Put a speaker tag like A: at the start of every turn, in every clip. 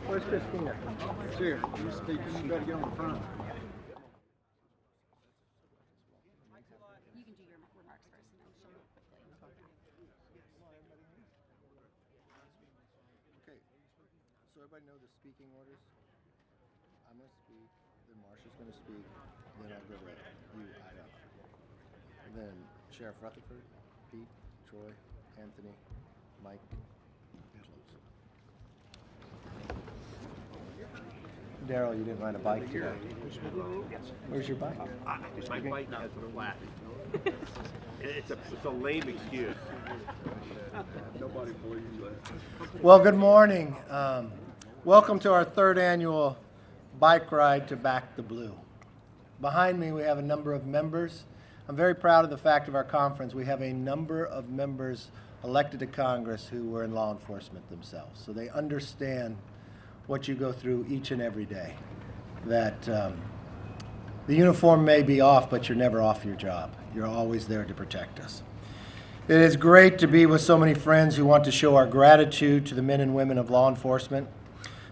A: Where's Christina? It's here. You're speaking. You better get on the front.
B: You can do your remarks first, and then she'll quickly.
A: Okay. So everybody know the speaking orders? I'm going to speak, then Marsha's going to speak, then I'll go to you, Ida. And then Sheriff Rutherford, Pete, Troy, Anthony, Mike, and Lowe's. Daryl, you didn't ride a bike today. Where's your bike?
C: My bike has a flat. It's a lame excuse. Nobody believes that.
A: Well, good morning. Welcome to our third annual bike ride to Back the Blue. Behind me, we have a number of members. I'm very proud of the fact of our conference. We have a number of members elected to Congress who were in law enforcement themselves. So they understand what you go through each and every day. That the uniform may be off, but you're never off your job. You're always there to protect us. It is great to be with so many friends who want to show our gratitude to the men and women of law enforcement.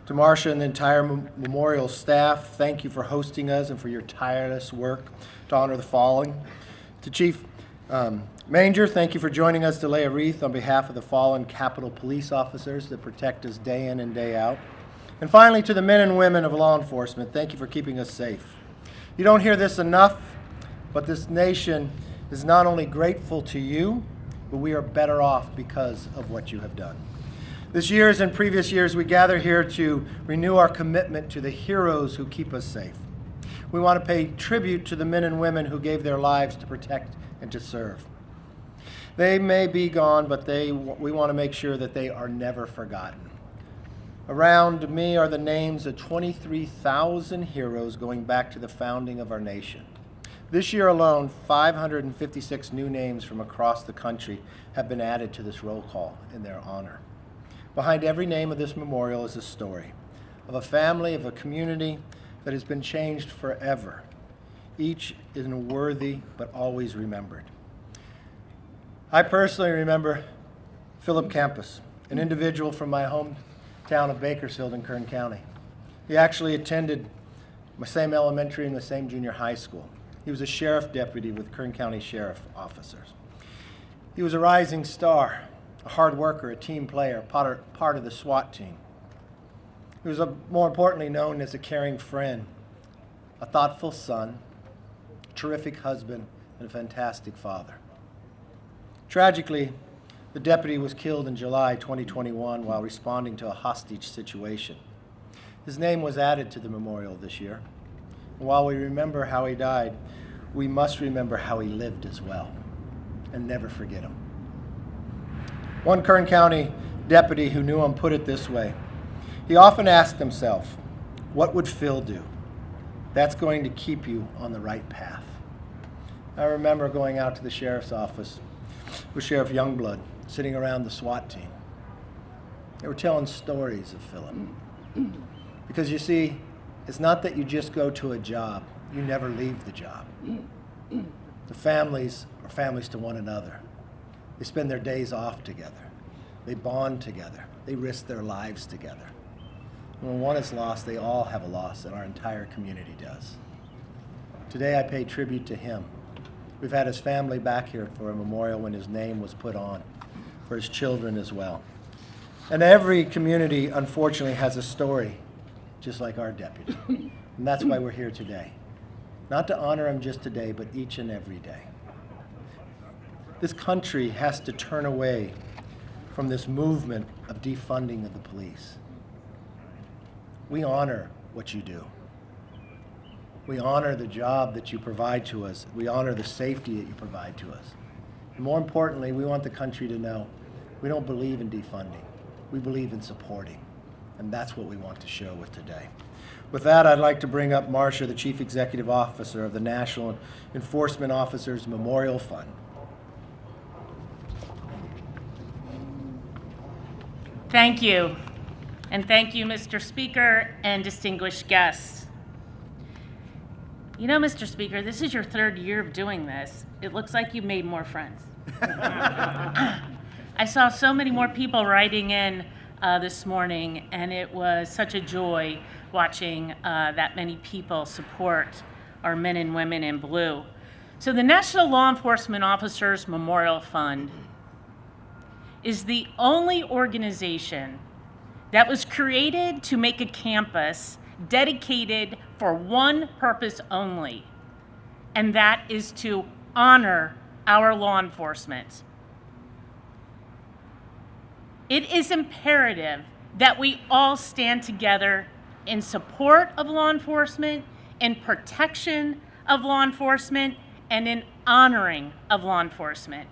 A: To Marcia and the entire memorial staff, thank you for hosting us and for your tireless work to honor the fallen. To Chief Manger, thank you for joining us to lay a wreath on behalf of the fallen Capitol Police officers that protect us day in and day out. And finally, to the men and women of law enforcement, thank you for keeping us safe. You don't hear this enough, but this nation is not only grateful to you, but we are better off because of what you have done. This year, as in previous years, we gather here to renew our commitment to the heroes who keep us safe. We want to pay tribute to the men and women who gave their lives to protect and to serve. They may be gone, but we want to make sure that they are never forgotten. Around me are the names of 23,000 heroes going back to the founding of our nation. This year alone, 556 new names from across the country have been added to this roll call in their honor. Behind every name of this memorial is a story of a family, of a community that has been changed forever. Each is worthy, but always remembered. I personally remember Philip Campus, an individual from my hometown of Bakersfield in Kern County. He actually attended my same elementary and the same junior high school. He was a sheriff deputy with Kern County Sheriff officers. He was a rising star, a hard worker, a team player, part of the SWAT team. He was more importantly known as a caring friend, a thoughtful son, a terrific husband, and a fantastic father. Tragically, the deputy was killed in July 2021 while responding to a hostage situation. His name was added to the memorial this year. And while we remember how he died, we must remember how he lived as well, and never forget him. One Kern County deputy who knew him put it this way. He often asked himself, what would Phil do? That's going to keep you on the right path. I remember going out to the sheriff's office with Sheriff Youngblood, sitting around the SWAT team. They were telling stories of Philip. Because you see, it's not that you just go to a job, you never leave the job. The families are families to one another. They spend their days off together. They bond together. They risk their lives together. And when one is lost, they all have a loss, and our entire community does. Today I pay tribute to him. We've had his family back here for a memorial when his name was put on, for his children as well. And every community, unfortunately, has a story, just like our deputy. And that's why we're here today. Not to honor him just today, but each and every day. This country has to turn away from this movement of defunding of the police. We honor what you do. We honor the job that you provide to us. We honor the safety that you provide to us. And more importantly, we want the country to know we don't believe in defunding. We believe in supporting. And that's what we want to show with today. With that, I'd like to bring up Marcia, the Chief Executive Officer of the National Enforcement Officers Memorial Fund.
D: Thank you. And thank you, Mr. Speaker and distinguished guests. You know, Mr. Speaker, this is your third year of doing this. It looks like you made more friends. I I saw so many more people writing in this morning, and it was such a joy watching that many people support our men and women in blue. So the National Law Enforcement Officers Memorial Fund is the only organization that was created to make a campus dedicated for one purpose only, and that is to honor our law enforcement. It is imperative that we all stand together in support of law enforcement, in protection of law enforcement, and in honoring of law enforcement.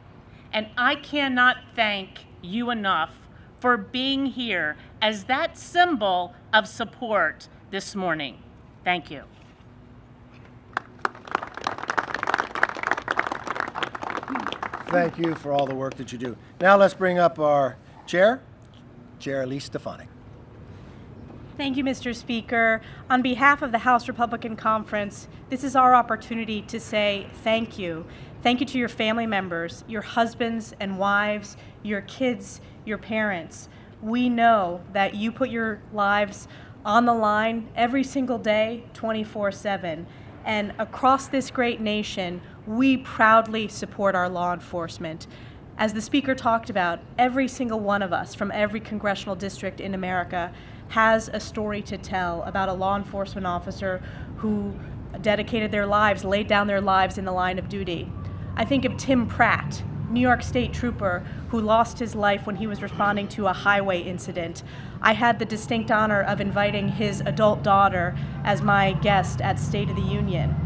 D: And I cannot thank you enough for being here as that symbol of support this morning. Thank you.
A: Thank you for all the work that you do. Now let's bring up our chair, Chair Elise Stefanik.
E: Thank you, Mr. Speaker. On behalf of the House Republican Conference, this is our opportunity to say thank you. Thank you to your family members, your husbands and wives, your kids, your parents. We know that you put your lives on the line every single day, 24/7. And across this great nation, we proudly support our law enforcement. As the Speaker talked about, every single one of us from every congressional district in America has a story to tell about a law enforcement officer who dedicated their lives, laid down their lives in the line of duty. I think of Tim Pratt, New York State trooper who lost his life when he was responding to a highway incident. I had the distinct honor of inviting his adult daughter as my guest at State of the Union.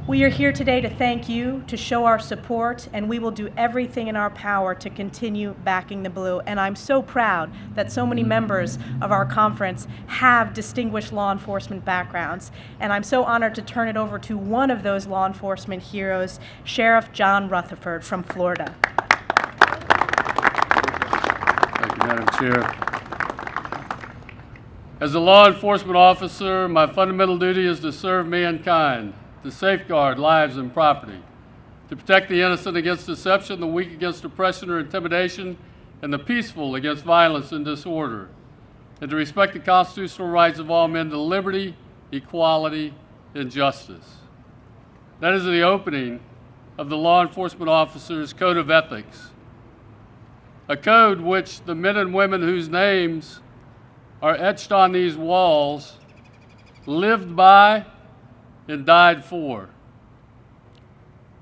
E: We are here today to thank you, to show our support, and we will do everything in our power to continue backing the blue. And I'm so proud that so many members of our conference have distinguished law enforcement backgrounds. And I'm so honored to turn it over to one of those law enforcement heroes, Sheriff John Rutherford from Florida.
F: Thank you, Madam Chair. As a law enforcement officer, my fundamental duty is to serve mankind, to safeguard lives and property, to protect the innocent against deception, the weak against oppression or intimidation, and the peaceful against violence and disorder, and to respect the constitutional rights of all men to liberty, equality, and justice. That is the opening of the Law Enforcement Officers Code of Ethics, a code which the men and women whose names are etched on these walls lived by and died for.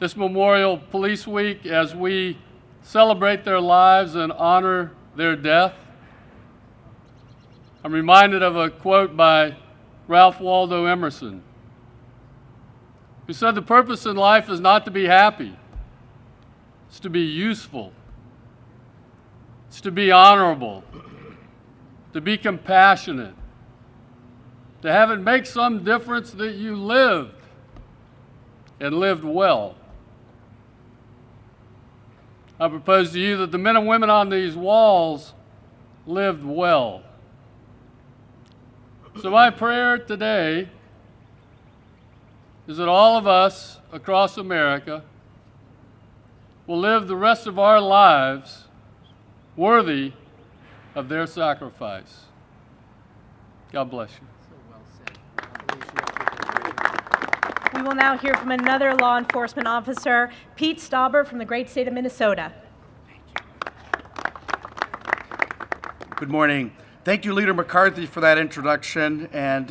F: This Memorial Police Week, as we celebrate their lives and honor their death, I'm reminded of a quote by Ralph Waldo Emerson, who said, "The purpose in life is not to be happy, it's to be useful, it's to be honorable, to be compassionate, to have it make some difference that you lived and lived well." I propose to you that the men and women on these walls lived well. So my prayer today is that all of us across America will live the rest of our lives worthy of their sacrifice. God bless you.
E: We will now hear from another law enforcement officer, Pete Stauber from the great state of Minnesota.
G: Good morning. Thank you, Leader McCarthy, for that introduction, and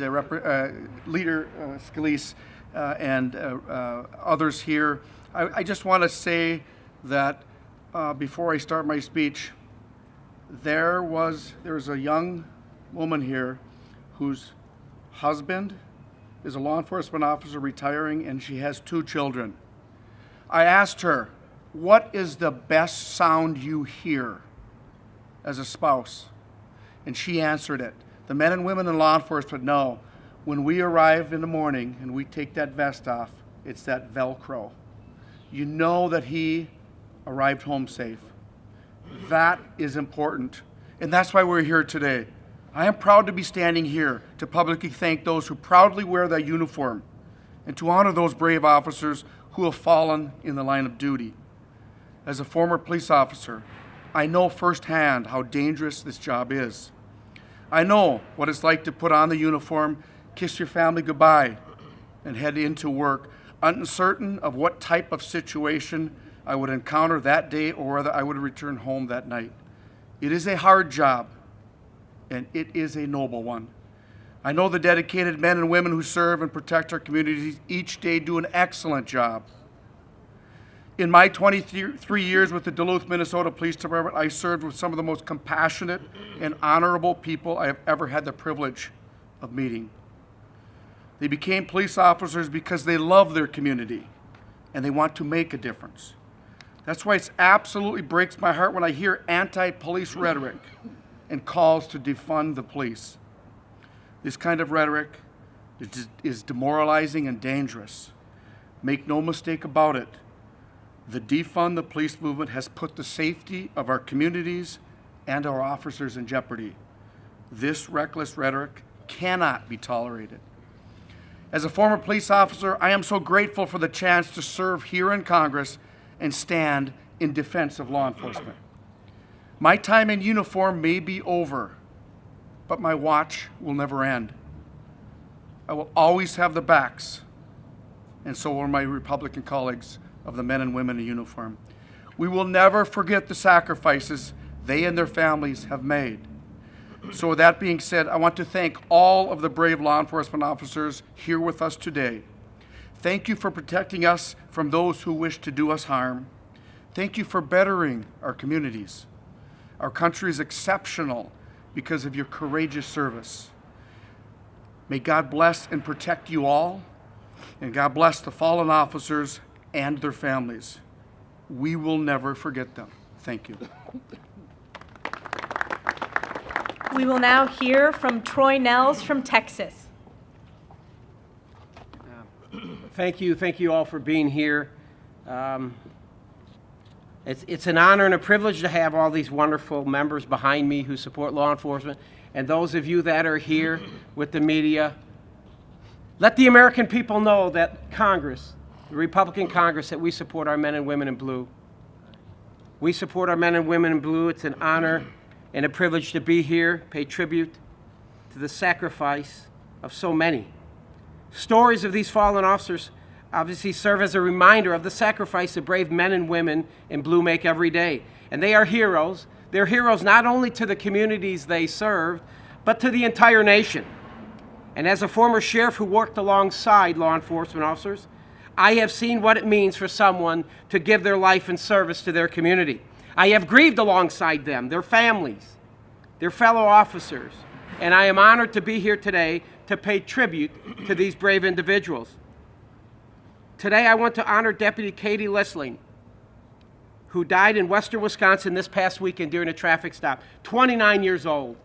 G: Leader Scalise and others here. I just want to say that before I start my speech, there was a young woman here whose husband is a law enforcement officer retiring, and she has 2 children. I asked her, "What is the best sound you hear as a spouse?" And she answered it. The men and women in law enforcement know when we arrive in the morning and we take that vest off, it's that Velcro. You know that he arrived home safe. That is important. And that's why we're here today. I am proud to be standing here to publicly thank those who proudly wear that uniform and to honor those brave officers who have fallen in the line of duty. As a former police officer, I know firsthand how dangerous this job is. I know what it's like to put on the uniform, kiss your family goodbye, and head into work, uncertain of what type of situation I would encounter that day or whether I would return home that night. It is a hard job, and it is a noble one. I know the dedicated men and women who serve and protect our communities each day do an excellent job. In my 23 years with the Duluth, Minnesota Police Department, I served with some of the most compassionate and honorable people I have ever had the privilege of meeting. They became police officers because they love their community and they want to make a difference. That's why it absolutely breaks my heart when I hear anti-police rhetoric and calls to defund the police. This kind of rhetoric is demoralizing and dangerous. Make no mistake about it. The defund the police movement has put the safety of our communities and our officers in jeopardy. This reckless rhetoric cannot be tolerated. As a former police officer, I am so grateful for the chance to serve here in Congress and stand in defense of law enforcement. My time in uniform may be over, but my watch will never end. I will always have the backs, and so will my Republican colleagues, of the men and women in uniform. We will never forget the sacrifices they and their families have made. So with that being said, I want to thank all of the brave law enforcement officers here with us today. Thank you for protecting us from those who wish to do us harm. Thank you for bettering our communities. Our country is exceptional because of your courageous service. May God bless and protect you all, and God bless the fallen officers and their families. We will never forget them. Thank you.
E: We will now hear from Troy Nels from Texas.
H: Thank you all for being here. It's an honor and a privilege to have all these wonderful members behind me who support law enforcement, and those of you that are here with the media. Let the American people know that Congress, the Republican Congress, that we support our men and women in blue. We support our men and women in blue. It's an honor and a privilege to be here, pay tribute to the sacrifice of so many. Stories of these fallen officers obviously serve as a reminder of the sacrifice that brave men and women in blue make every day. And they are heroes. They're heroes not only to the communities they serve, but to the entire nation. And as a former sheriff who worked alongside law enforcement officers, I have seen what it means for someone to give their life in service to their community. I have grieved alongside them, their families, their fellow officers, and I am honored to be here today to pay tribute to these brave individuals. Today I want to honor Deputy Katie Lisling, who died in western Wisconsin this past weekend during a traffic stop. 29 years old.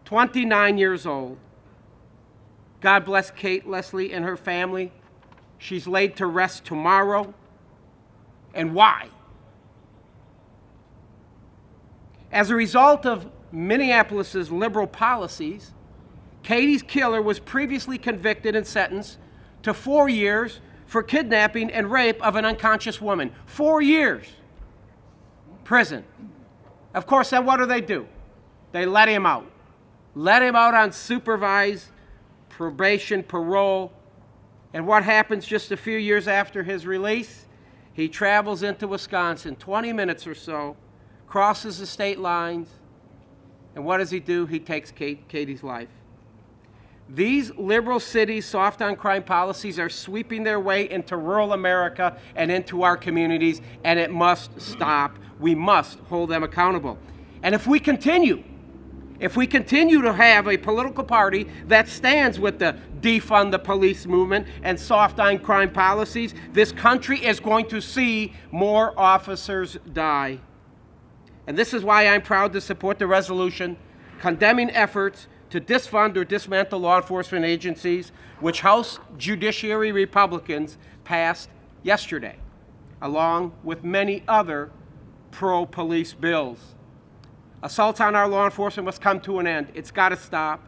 H: 29 years old. God bless Kate Leslie and her family. She's laid to rest tomorrow. And why? As a result of Minneapolis's liberal policies, Katie's killer was previously convicted and sentenced to 4 years for kidnapping and rape of an unconscious woman. 4 years. Prison. Of course, then what do? They let him out. Let him out on supervised probation, parole. And what happens just a few years after his release? He travels into Wisconsin, 20 minutes or so, crosses the state lines, and what does he do? He takes Katie's life. These liberal cities' soft on crime policies are sweeping their way into rural America and into our communities, and it must stop. We must hold them accountable. And if we continue to have a political party that stands with the defund the police movement and soft on crime policies, this country is going to see more officers die. And this is why I'm proud to support the resolution condemning efforts to defund or dismantle law enforcement agencies, which House Judiciary Republicans passed yesterday, along with many other pro-police bills. Assaults on our law enforcement must come to an end. It's got to stop.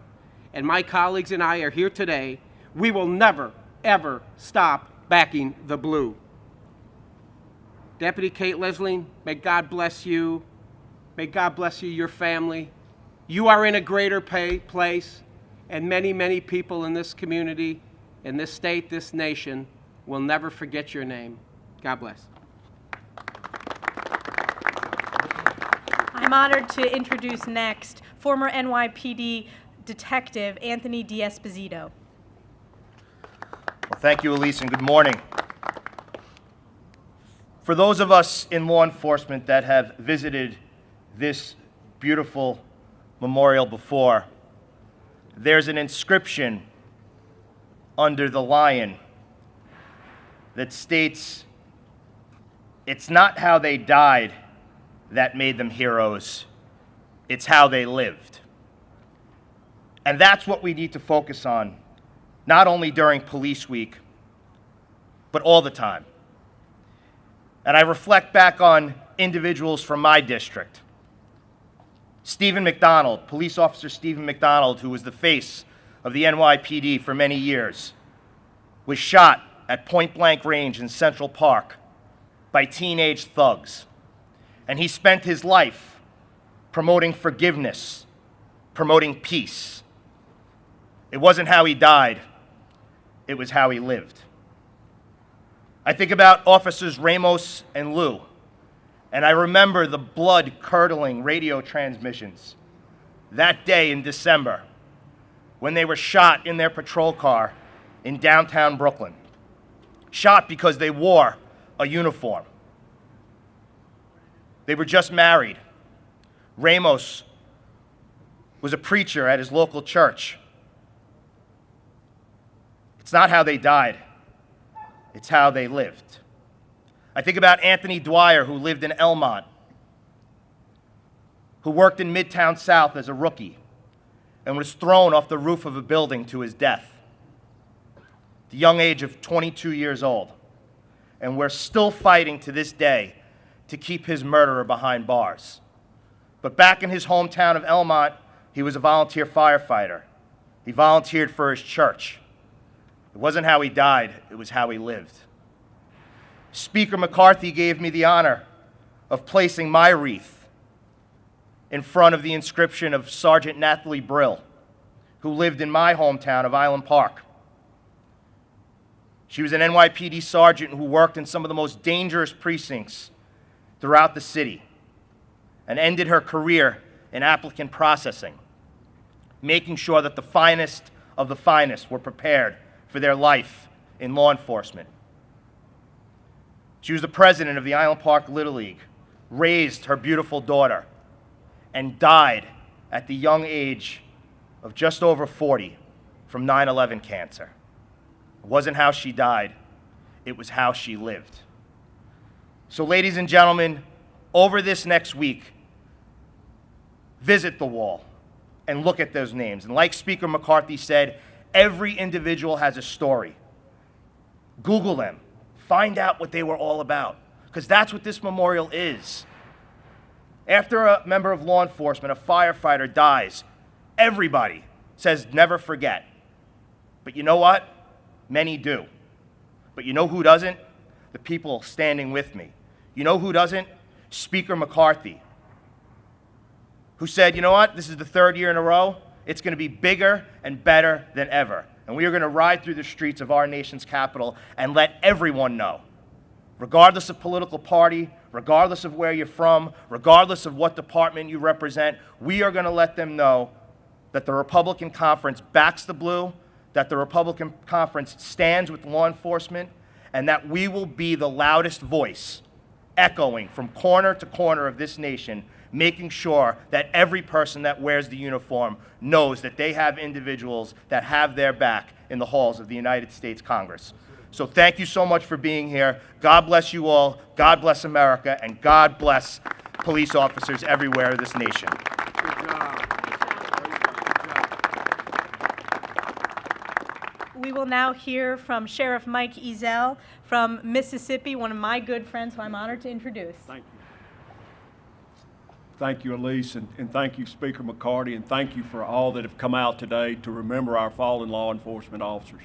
H: And my colleagues and I are here today. We will never, ever stop backing the blue. Deputy Kate Lisling, may God bless you May God bless you, your family. You are in a greater place, and many, many people in this community, in this state, this nation, will never forget your name. God bless.
E: I'm honored to introduce next former NYPD Detective Anthony D'Esposito.
I: Well, thank you, Elise, and good morning. For those of us in law enforcement that have visited this beautiful memorial before, there's an inscription under the lion that states, "It's not how they died that made them heroes, it's how they lived." And that's what we need to focus on, not only during Police Week, but all the time. And I reflect back on individuals from my district. Stephen McDonald, police officer Stephen McDonald, who was the face of the NYPD for many years, was shot at point-blank range in Central Park by teenage thugs. And he spent his life promoting forgiveness, promoting peace. It wasn't how he died, it was how he lived. I think about Officers Ramos and Lou, and I remember the blood-curdling radio transmissions that day in December when they were shot in their patrol car in downtown Brooklyn. Shot because they wore a uniform. They were just married. Ramos was a preacher at his local church. It's not how they died, it's how they lived. I think about Anthony Dwyer, who lived in Elmont, who worked in Midtown South as a rookie and was thrown off the roof of a building to his death at the young age of 22 years old. And we're still fighting to this day to keep his murderer behind bars. But back in his hometown of Elmont, he was a volunteer firefighter. He volunteered for his church. It wasn't how he died, it was how he lived. Speaker McCarthy gave me the honor of placing my wreath in front of the inscription of Sergeant Nathalie Brill, who lived in my hometown of Island Park. She was an NYPD sergeant who worked in some of the most dangerous precincts throughout the city and ended her career in applicant processing, making sure that the finest of the finest were prepared for their life in law enforcement. She was the president of the Island Park Little League, raised her beautiful daughter, and died at the young age of just over 40 from 9/11 cancer. It wasn't how she died, it was how she lived. So, ladies and gentlemen, over this next week, visit the wall and look at those names. And like Speaker McCarthy said, every individual has a story. Google them. Find out what they were all about, because that's what this memorial is. After a member of law enforcement, a firefighter, dies, everybody says never forget. But you know what? Many do. But you know who doesn't? The people standing with me. You know who doesn't? Speaker McCarthy, who said, you know what? This is the third year in a row. It's going to be bigger and better than ever. And we are going to ride through the streets of our nation's capital and let everyone know, regardless of political party, regardless of where you're from, regardless of what department you represent, we are going to let them know that the Republican Conference backs the blue, that the Republican Conference stands with law enforcement, and that we will be the loudest voice echoing from corner to corner of this nation, making sure that every person that wears the uniform knows that they have individuals that have their back in the halls of the United States Congress. So thank you so much for being here. God bless you all. God bless America. And God bless police officers everywhere in this nation.
C: Good job.
E: We will now hear from Sheriff Mike Ezel from Mississippi, one of my good friends who I'm honored to introduce.
C: Thank you. Thank you, Elise, and thank you, Speaker McCarthy, and thank you for all that have come out today to remember our fallen law enforcement officers.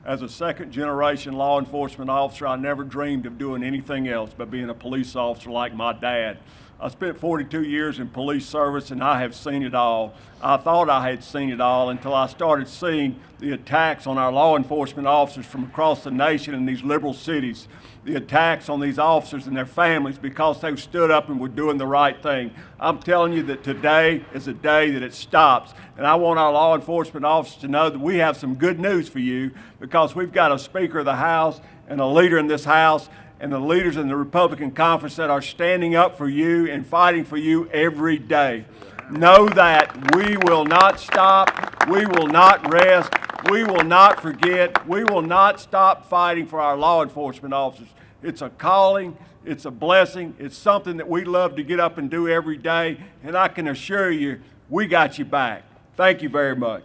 C: As a second-generation law enforcement officer, I never dreamed of doing anything else but being a police officer like my dad.
J: I spent 42 years in police service, and I have seen it all. I thought I had seen it all until I started seeing the attacks on our law enforcement officers from across the nation in these liberal cities, the attacks on these officers and their families because they stood up and were doing the right thing. I'm telling you that today is a day that it stops, and I want our law enforcement officers to know that we have some good news for you, because we've got a Speaker of the House and a leader in this House and the leaders in the Republican conference that are standing up for you and fighting for you every day. Know that we will not stop, we will not rest, we will not forget, we will not stop fighting for our law enforcement officers. It's a calling, it's a blessing, it's something that we love to get up and do every day, and I can assure you, we got you back. Thank you very much.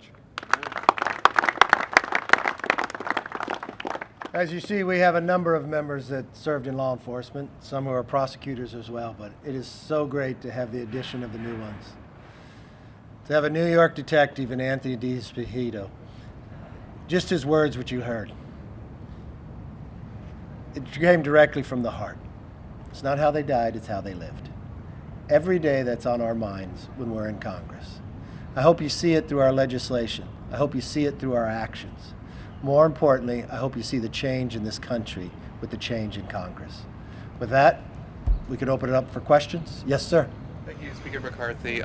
A: As you see, we have a number of members that served in law enforcement, some who are prosecutors as well, but it is so great to have the addition of the new ones. To have a New York detective in Anthony D'Espejito, just his words, which you heard. It came directly from the heart. It's not how they died, it's how they lived. Every day that's on our minds when we're in Congress. I hope you see it through our legislation. I hope you see it through our actions. More importantly, I hope you see the change in this country with the change in Congress. With that, we could open it up for questions. Yes, sir.
K: Thank you, Speaker McCarthy.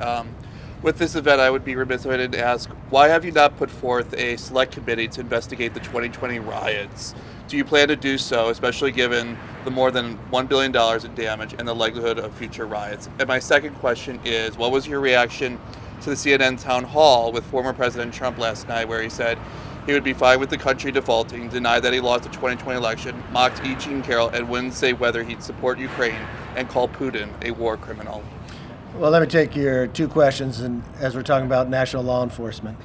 K: With this event, I would be remiss if I didn't ask, why have you not put forth a select committee to investigate the 2020 riots? Do you plan to do so, especially given the more than $1 billion in damage and the likelihood of future riots? And my second question is, what was your reaction to the CNN town hall with former President Trump last night, where he said he would be fine with the country defaulting, denied that he lost the 2020 election, mocked E. Jean Carroll, and wouldn't say whether he'd support Ukraine, and called Putin a war criminal?
A: Well, let me take your two questions, and as we're talking about national law enforcement.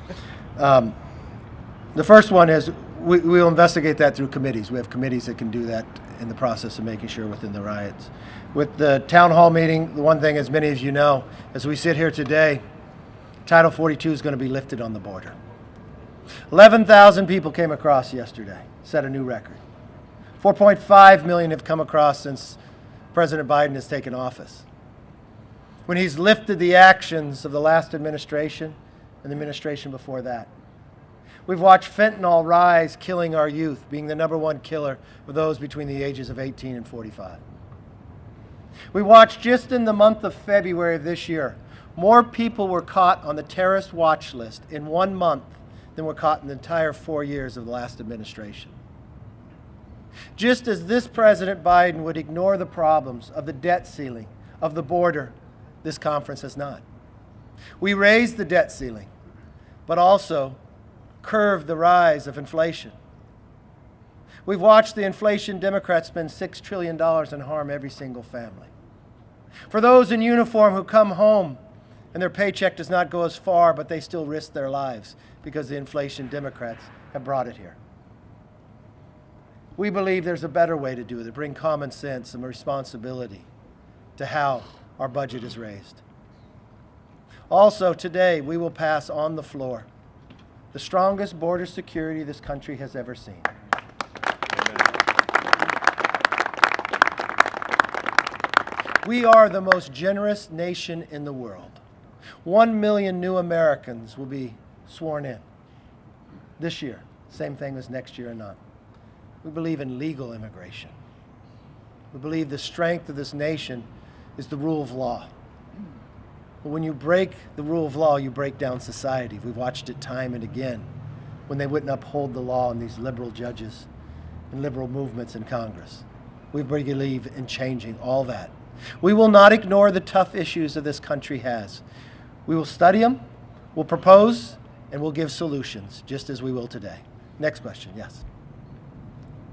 A: The first one is we'll investigate that through committees. We have committees that can do that in the process of making sure within the riots. With the town hall meeting, the one thing, as many of you know, as we sit here today, Title 42 is going to be lifted on the border. 11,000 people came across yesterday, set a new record. 4.5 million have come across since President Biden has taken office. When he's lifted the actions of the last administration and the administration before that. We've watched fentanyl rise, killing our youth, being the #1 killer of those between the ages of 18 and 45. We watched just in the month of February of this year, more people were caught on the terrorist watch list in 1 month than were caught in the entire 4 years of the last administration. Just as this President Biden would ignore the problems of the debt ceiling, of the border, this conference has not. We raised the debt ceiling, but also curbed the rise of inflation. We've watched the inflation Democrats spend $6 trillion and harm every single family. For those in uniform who come home and their paycheck does not go as far, but they still risk their lives because the inflation Democrats have brought it here. We believe there's a better way to do it, to bring common sense and responsibility to how our budget is raised. Also today, we will pass on the floor the strongest border security this country has ever seen. We are the most generous nation in the world. 1 million new Americans will be sworn in this year. Same thing as next year or not. We believe in legal immigration. We believe the strength of this nation is the rule of law. But when you break the rule of law, you break down society. We've watched it time and again when they wouldn't uphold the law and these liberal judges and liberal movements in Congress. We believe in changing all that. We will not ignore the tough issues that this country has. We will study them, we'll propose, and we'll give solutions, just as we will today. Next question, yes.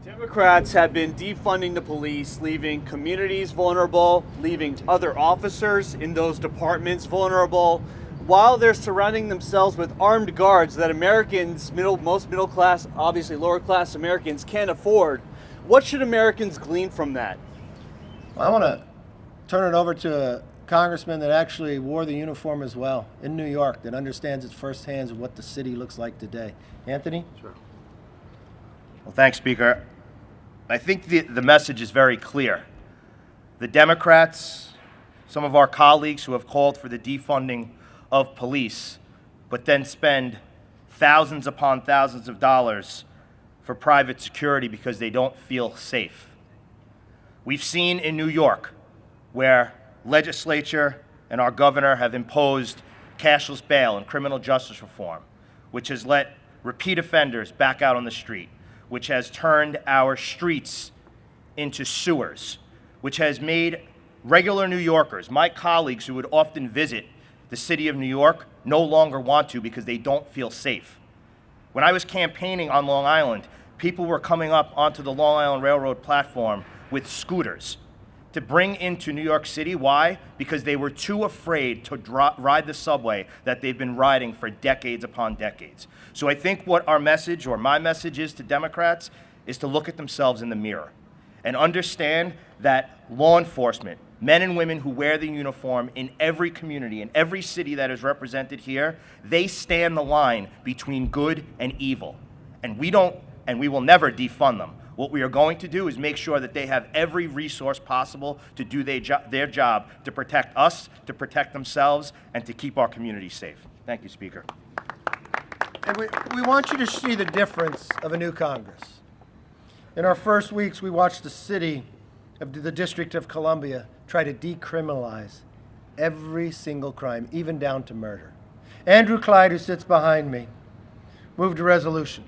L: Democrats have been defunding the police, leaving communities vulnerable, leaving other officers in those departments vulnerable, while they're surrounding themselves with armed guards that Americans, most middle class, obviously lower class Americans, can't afford. What should Americans glean from that?
A: Well, I want to turn it over to a congressman that actually wore the uniform as well in New York, that understands it firsthand of what the city looks like today. Anthony?
I: Sure. Well, thanks, Speaker. I think the message is very clear. The Democrats some of our colleagues who have called for the defunding of police, but then spend thousands upon thousands of dollars for private security because they don't feel safe. We've seen in New York where legislature and our governor have imposed cashless bail and criminal justice reform, which has let repeat offenders back out on the street, which has turned our streets into sewers, which has made regular New Yorkers, my colleagues who would often visit the city of New York, no longer want to because they don't feel safe. When I was campaigning on Long Island, people were coming up onto the Long Island Railroad platform with scooters to bring into New York City. Why? Because they were too afraid to ride the subway that they've been riding for decades upon decades. So I think what our message, or my message, is to Democrats is to look at themselves in the mirror and understand that law enforcement, men and women who wear the uniform in every community, in every city that is represented here, they stand the line between good and evil. And we will never defund them. What we are going to do is make sure that they have every resource possible to do their job, to protect us, to protect themselves, and to keep our community safe. Thank you, Speaker.
A: And we want you to see the difference of a new Congress. In our first weeks, we watched the city of the District of Columbia try to decriminalize every single crime, even down to murder. Andrew Clyde, who sits behind me, moved a resolution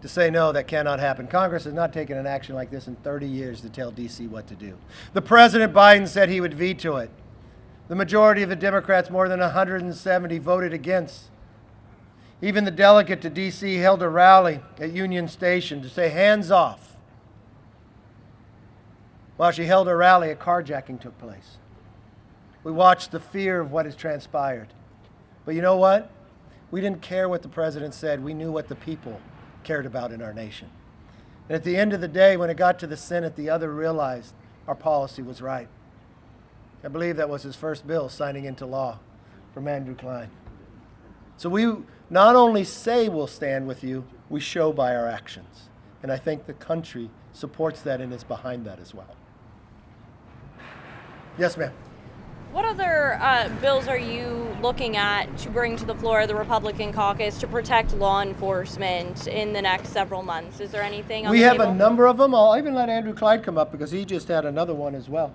A: to say, no, that cannot happen. Congress has not taken an action like this in 30 years to tell D.C. what to do. The President Biden said he would veto it. The majority of the Democrats, more than 170, voted against. Even the delegate to D.C. held a rally at Union Station to say, hands off. While she held a rally, a carjacking took place. We watched the fear of what has transpired. But you know what? We didn't care what the president said. We knew what the people cared about in our nation. And at the end of the day, when it got to the Senate, the other realized our policy was right. I believe that was his first bill signing into law from Andrew Clyde. So we not only say we'll stand with you, we show by our actions. And I think the country supports that and is behind that as well. Yes, ma'am.
M: What other bills are you looking at to bring to the floor of the Republican caucus to protect law enforcement in the next several months? Is there anything on the table?
A: We have a number of them. I'll even let Andrew Clyde come up because he just had another one as well.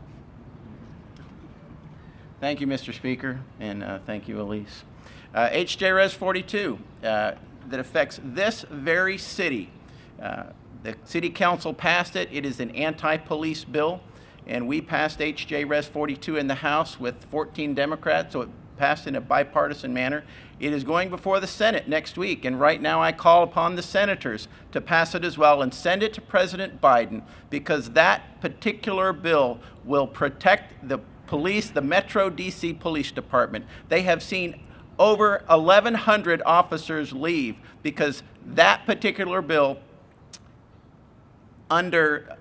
N: Thank you, Mr. Speaker, and thank you, Elise. HJ Res 42 that affects this very city. The City Council passed it. It is an anti-police bill, and we passed HJ Res 42 in the House with 14 Democrats, so it passed in a bipartisan manner. It is going before the Senate next week, and right now I call upon the senators to pass it as well and send it to President Biden, because that particular bill will protect the police, the Metro DC Police Department. They have seen over 1,100 officers leave because that particular bill, under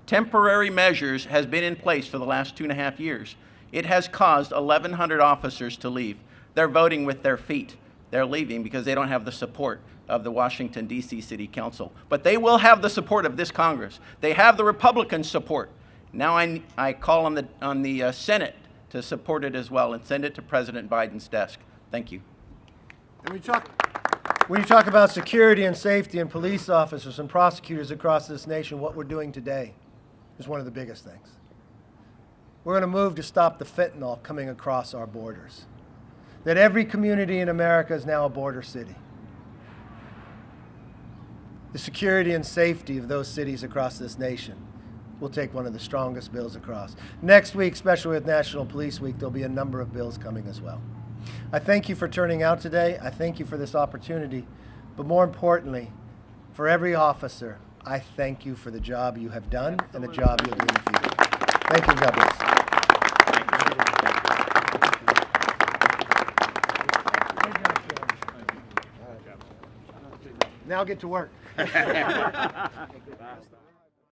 N: temporary measures, has been in place for the last 2.5 years. It has caused 1,100 officers to leave. They're voting with their feet. They're leaving because they don't have the support of the Washington, D.C. City Council. But they will have the support of this Congress. They have the Republican support. Now I call on the Senate to support it as well and send it to President Biden's desk. Thank you.
A: And when you talk about security and safety and police officers and prosecutors across this nation, what we're doing today is one of the biggest things. We're going to move to stop the fentanyl coming across our borders. That every community in America is now a border city. The security and safety of those cities across this nation will take one of the strongest bills across. Next week, especially with National Police Week, there'll be a number of bills coming as well. I thank you for turning out today. I thank you for this opportunity. But more importantly, for every officer, I thank you for the job you have done and the job you'll do in the future. Thank you, God bless. Now get to work.